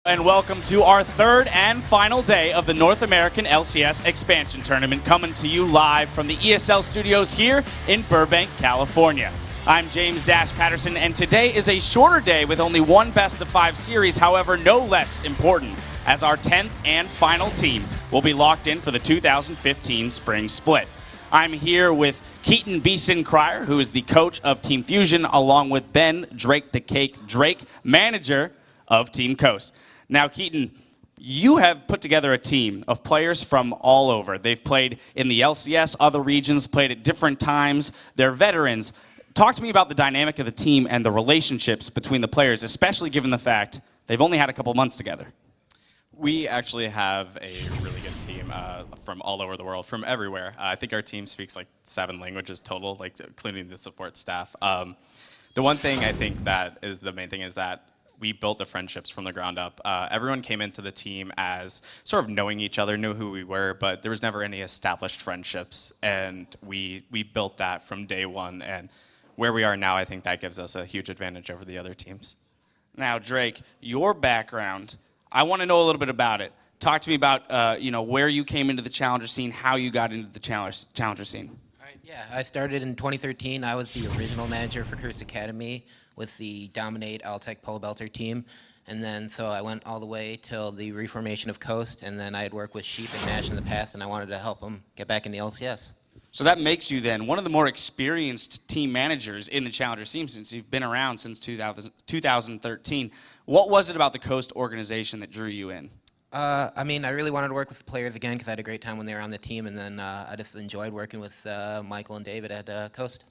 And welcome to our third and final day of the North American LCS Expansion Tournament, coming to you live from the ESL studios here in Burbank, California. I'm James Dash Patterson, and today is a shorter day with only one best-of-5 series, however, no less important, as our 10th and final team will be locked in for the 2015 Spring Split. I'm here with Keaton Beeson Cryer, who is the coach of Team Fusion, along with Ben Drake the Cake Drake, manager of Team Coast. Now, Keaton, you have put together a team of players from all over. They've played in the LCS, other regions, played at different times. They're veterans. Talk to me about the dynamic of the team and the relationships between the players, especially given the fact they've only had a couple months together. We actually have a really good team from all over the world, from everywhere. I think our team speaks like 7 languages total, like including the support staff. The one thing I think that is the main thing is that we built the friendships from the ground up. Everyone came into the team as sort of knowing each other, knew who we were, but there was never any established friendships. And we built that from day one. And where we are now, I think that gives us a huge advantage over the other teams. Now, Drake, your background, I want to know a little bit about it. Talk to me about where you came into the Challenger scene, how you got into the Challenger scene. Yeah, I started in 2013. I was the original manager for Curse Academy with the Dominate Altec Pole Belter team. And then so I went all the way till the reformation of Coast, and then I had worked with Sheep and Nash in the past, and I wanted to help them get back in the LCS. So that makes you then one of the more experienced team managers in the Challenger scene since you've been around since 2013. What was it about the Coast organization that drew you in? I mean, I really wanted to work with the players again because I had a great time when they were on the team, and then I just enjoyed working with Michael and David at Coast.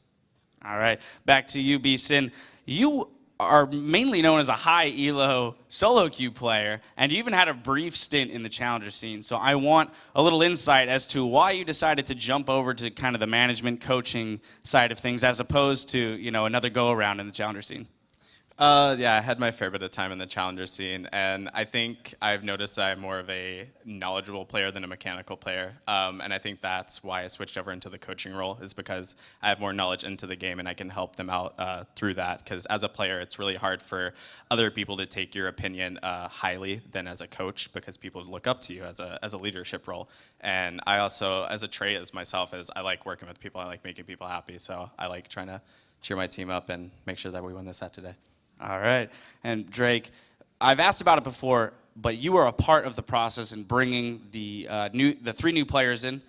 All right, back to you, Beeson. You are mainly known as a high elo solo queue player, and you even had a brief stint in the Challenger scene. So I want a little insight as to why you decided to jump over to kind of the management coaching side of things as opposed to, another go-around in the Challenger scene. Yeah, I had my fair bit of time in the Challenger scene, and I think I've noticed that I'm more of a knowledgeable player than a mechanical player, and I think that's why I switched over into the coaching role, is because I have more knowledge into the game and I can help them out through that, because as a player, it's really hard for other people to take your opinion highly than as a coach, because people look up to you as a leadership role. And I also, as a trait as myself, I like working with people, I like making people happy, so I like trying to cheer my team up and make sure that we win this set today. All right. And Drake, I've asked about it before, but you were a part of the process in bringing the 3 new players in,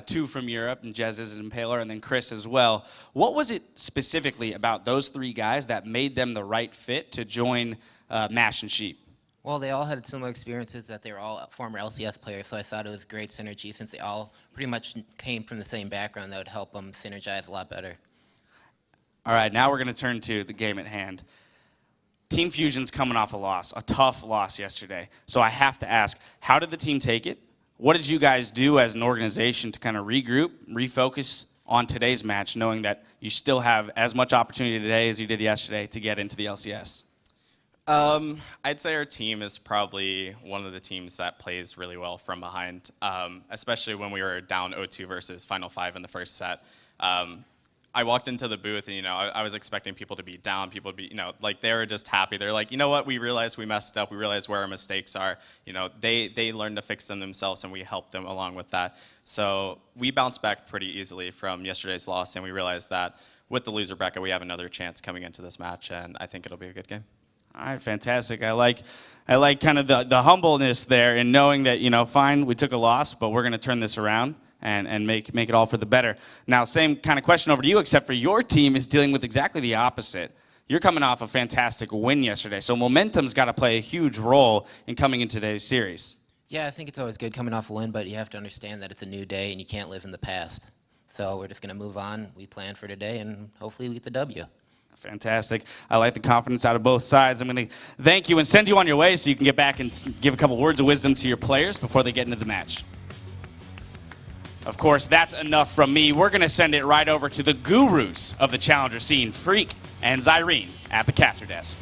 2 from Europe, and Jez is an Impaler, and then Chris as well. What was it specifically about those 3 guys that made them the right fit to join Mash and Sheep? Well, they all had similar experiences, that they were all former LCS players, so I thought it was great synergy since they all pretty much came from the same background that would help them synergize a lot better. All right, now we're going to turn to the game at hand. Team Fusion's coming off a loss, a tough loss yesterday. So I have to ask, how did the team take it? What did you guys do as an organization to kind of regroup, refocus on today's match, knowing that you still have as much opportunity today as you did yesterday to get into the LCS? I'd say our team is probably one of the teams that plays really well from behind, especially when we were down 0-2 versus Final 5 in the first set. I walked into the booth and, I was expecting people to be down, people to be, like they were just happy. They're like, you know what, we realized we messed up, we realized where our mistakes are. They learned to fix them themselves and we helped them along with that. So we bounced back pretty easily from yesterday's loss, and we realized that with the loser bracket, we have another chance coming into this match, and I think it'll be a good game. All right, fantastic. I like kind of the humbleness there in knowing that, fine, we took a loss, but we're going to turn this around and make it all for the better. Now, same kind of question over to you, except for your team is dealing with exactly the opposite. You're coming off a fantastic win yesterday, so momentum's got to play a huge role in coming into today's series. Yeah, I think it's always good coming off a win, but you have to understand that it's a new day and you can't live in the past. So we're just going to move on. We plan for today, and hopefully we get the W. Fantastic. I like the confidence out of both sides. I'm going to thank you and send you on your way so you can get back and give a couple words of wisdom to your players before they get into the match. Of course, that's enough from me. We're going to send it right over to the gurus of the Challenger scene, Freak and Zyrene, at the caster desk.